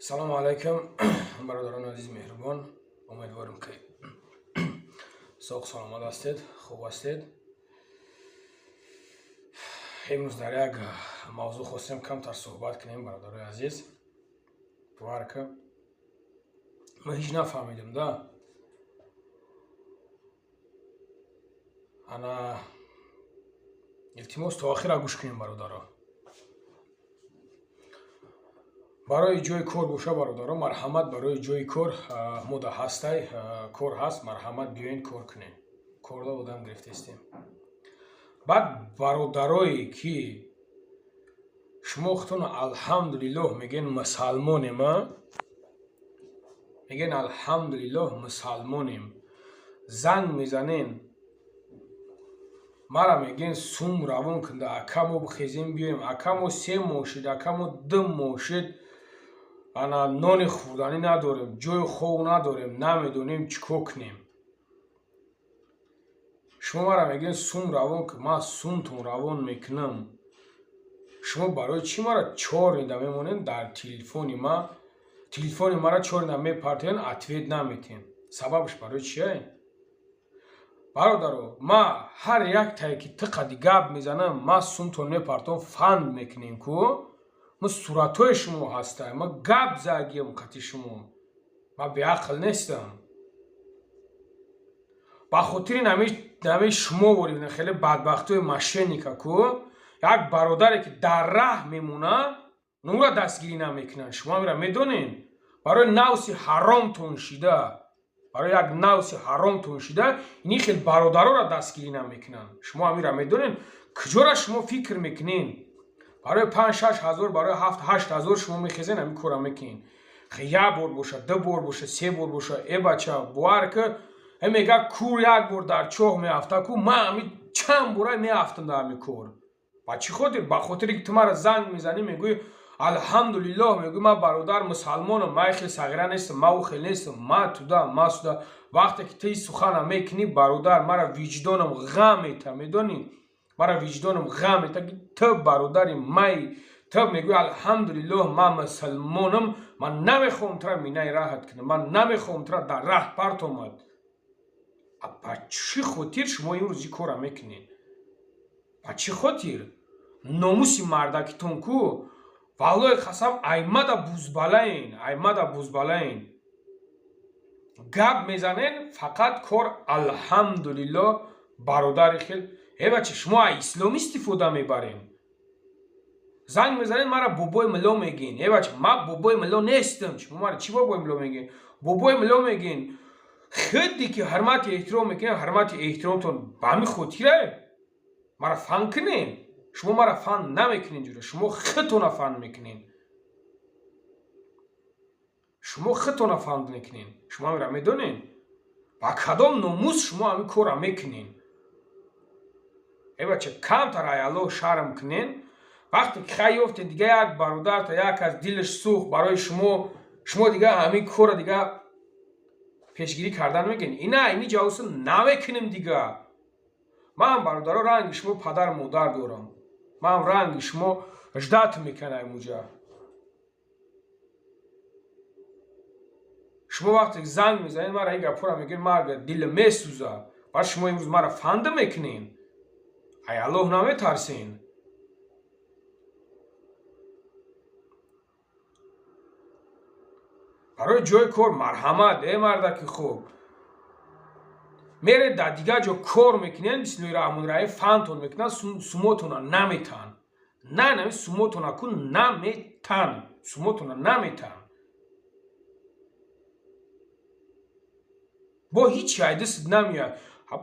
салому алайкум бародарони азиз меҳрубон, умедворим ки соғ саломат ҳастед, хуб ҳастед. имрӯз дар як мавзӯъ хостем камтар суҳбат кунем бародарои азиз. бовар ки ма ҳеҷ нафаҳмидем да ана илтимос то охира гӯш кунем бародаро. барои ҷои кор боша бародаро, марҳамат барои ҷои кор мода ҳастай кор ҳаст, марҳамат биёин кор кунем. корда одам гирифтестем. баъд бародарое ки шумо худтон алҳамдулиллоҳ мегӯен мусалмонем, мегӯен алҳамдулиллоҳ мусалмонем, занг мезанен, мара мегӯен сум равон кунда, ака мо бихезем биёем, ака мо се мошид, ака мо ду мошид, ана нони хӯрданӣ надорем, ҷои хоб надорем, намедонем чӣ кор кунем. шумо мара мегӯен сум равон кун, ман сумтон равон мекунам. шумо барои чӣ мара 4 нида мемонед дар телефони ма, телефони мара 4 нида мепартоен, ответ наметиҳем. сабабаш барои чие? бародаро, ма ҳар як тае ки тиқади гап мезанам, ма сумтон мепартом, фанд мекунем ку ма суратҳои шумо ҳастам, ма гап загиям қати шумо, ма беақл нестам. ба хотири нами шумо ворид хеле бадбахтои мошенника ку як бародаре ки дар раҳ мемона, нура дастгирӣ намекунанд. шумо амира медонен барои навси ҳаромтон шида, барои як навси ҳаромтон шида ини хел бародароро дастгирӣ намекунанд. шумо амира медонен куҷора шумо фикр мекунен? барои 5-6 ҳазор, барои 7-8 ҳазор шумо мехезен ҳамин кора мекунен. як бор боша, 2 бор боша, 3 бор боша, бача бовар ки мега кур як бор дар чоҳ меафта ку ма ҳамин чанд бора меафтам дар ҳамин кор. ба чӣ хотир? ба хотире ки ту мара занг мезанӣ, мегӯӣ алҳамдулиллоҳ, мегӯӣ ман бародар мусалмонам, ман хел сағира нестам, ман у хел нестам, ман туда, ман суда. вақте ки ту ин сухана мекунӣ бародар, мара виҷдонам ғам мета, медонӣ? мара виҷдонам ғам мета ки ту бародари май, ту мегӯӣ алҳамдулиллоҳ ман мусалмонам, ман намехоҳам тура минаи раҳат кунам, ман намехоҳам тура дар раҳ партомад. ба чӣ хотир шумо имрӯз ин кора мекунед? ба чӣ хотир? номуси мардакитон ку валлоҳи қасам аймада бузбалаен, аймада бузбалаен. гап мезанен, фақат кор алҳамдулиллоҳ бародари хел. бача шумо аз ислом истифода мебарен. занг мезанен, мара бобои мулло мегӯен. бача ман бобои мулло нестам. шумо мара чӣ бобои мулло мегӯен? бобои мулло мегӯен худе ки ҳурмати эҳтиром мекунед, ҳурмати эҳтиромтон ба ҳамин хотире мара фан кунен. шумо мара фан намекунед ҷура, шумо худтона фан мекунед. шумо худтона фан мекунед. шумо амира медонед? ба кадом номус шумо ҳамин кора мекунед? бача камтар ай Аллоҳ шарм кунед. вақте ки хай ёфтед дига як бародар та як аз дилаш сӯхт барои шумо дига ҳамин кора дига пешгирӣ кардан мегӯед. ина ини ҷавоса намекунем дига. ман бародаро ранги шумо падар модар дорам. ман ранги шумо ждат мекунам муҷа. шумо вақте занг мезанед, мара ин гапҳоро мегӯед, мага дилам месӯза. баъд шумо имрӯз мара фанда мекунед. ай Аллоҳ наметарсен? барои ҷои кор марҳамат, мардаки хуб. меред дар дига ҷо кор мекунед, бисмиллоҳирраҳмонирраҳим фантон мекунад, сумотона наметан. нами сумотона ку наметан. сумотона наметан. бо ҳеҷ ай дастат намеяд.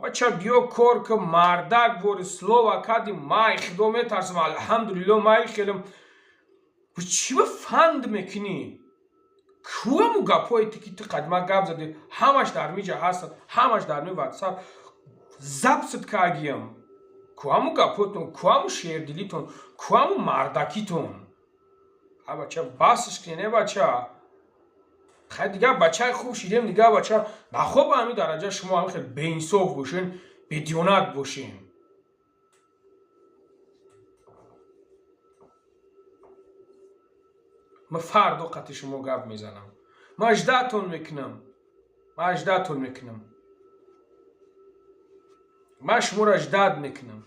бача биё кор ки мардак вори слова кади, май худо метарсам, алҳамдулиллоҳ май хелам. чӣ ба фанд мекунӣ? куаму гапҳои ки ту қадима гап зади, ҳамаш дар миҷа ҳастад, ҳамаш дар ми ватсап запсид кардиям. куаму гапҳоятон, куаму шердилитон, куаму мардакитон? бача басш кунед бача. хай дига бачаи хуб шидем дига бача нахоҳ ба ҳамин дараҷа шумо ҳамин хел беинсоф бошен, бедиёнат бошен. من فردا قطع شما گپ میزنم. من اجدهتون میکنم. من شما را اجداد میکنم.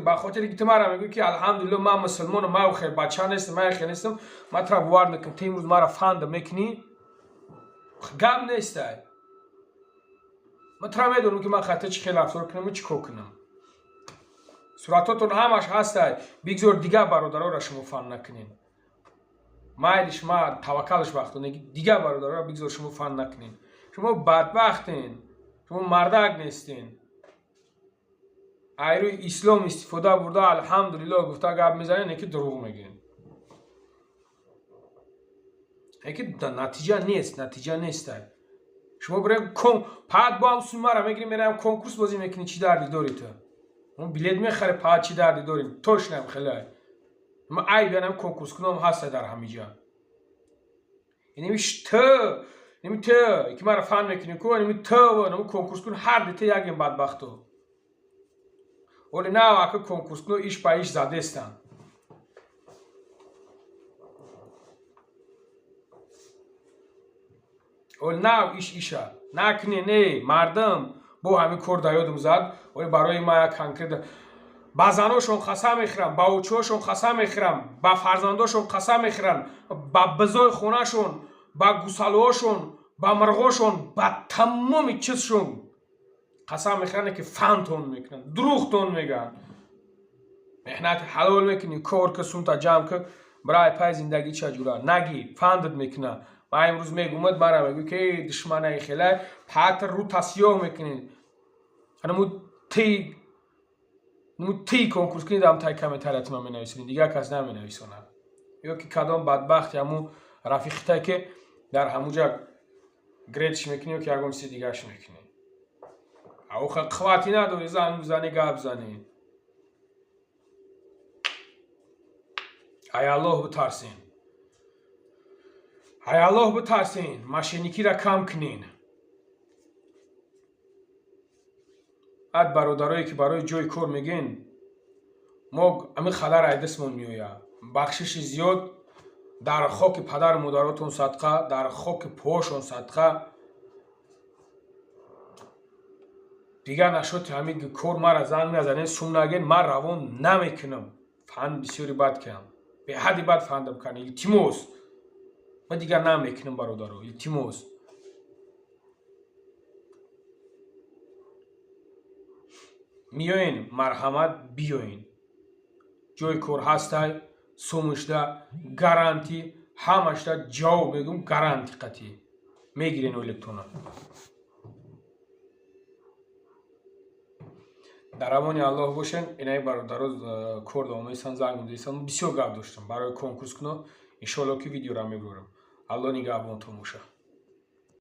با خاطر که تمام میگه که الحمدلله من مسلمانم، من خیر بچه نیستم، من خیر نیستم، من ترا وارد میکنم تو امروز مرا فاند میکنی، گپ نیسته. من ترا میدونم که من خطا چی خیلی رفتار کنم و چی کنم. صورتاتون همش هسته، بگذار دیگه برادرها را شما فاند نکنین. مایلش ما توکلش وقتونه دیگه برادرها را بگذار شما فاند نکنین. شما بدبختین، شما مردک نیستین. ایروی اسلام استفاده برده الحمدلله گفته گپ میزنین که دروغ میگین. که نتیجه نیست. شما برای پاد با هم سومره میگیری میرم کنکورس بازی میکنی چی دردی داری تو؟ اون بلیت میخره پاد چی دردی داری؟ توش نم خیلی. ما ای بیانم کنکورس کنم هسته در همینجا. نمیش تو که مرا فهم میکنی که نمی تو نمی کنکورس کن هر دیته یکیم بدبختو. ولی نه وقتی کنکورس کنو ایش با ایش زده استن. ولی نه ایشه نکنی نه مردم با همین کور دایودم زد ولی برای ما یک کنکرد با زناشون قسم میخورم، با اوچهاشون قسم میخورم، با فرزنداشون قسم میخورم، با بزای خونهشون، با گوسالهاشون، با مرغاشون، با تمام چیزشون قسم میخورن که فانتون میکنن، دروغتون میگن. محنت حلال میکنی کار که سونتا جمع که برای پای زندگی چجوره نگی فاندت میکنه. ما امروز میگومد مرا میگو که دشمنای خیلی پاتر رو تسیاه میکنی. نمود تی کنکورس کنید هم تای کامنتارت ما مینویسین دیگه کس نمینویسونه. یا که کدام بدبخت همون رفیقته که در همونجا گریدش میکنی و که اگم سی دیگهش میکنی. او خواهی نداری زنی گاب زنی. ای الله بترسین. ماشینیکی را کم کنین. اد برادرایی که برای جای کار میگین ما همین خدر ایدسمون میویا. بخشش زیاد در خاک پدر مادراتون صدقه، در خاک پاشون صدقه. دیگه نشد همین کار مرا زن میزنه سوم نگین من روان نمیکنم. فند بسیاری بد کنم. به حدی بد فندم کنه. التماس من دیگه نمیکنم برادرو. التماس میاین مرحمت بیاین. جای کار هسته سومشده گارانتی همشته جواب بگم گارانتی قطعی میگیرین الکترونا. در امان الله باشین. اینای برادرها کار دامیسن زنگ میدیسن بسیار گپ داشتم برای کنکورس کنم. ان شاء الله که ویدیو را میبرم. الله نگهبانتون باشه.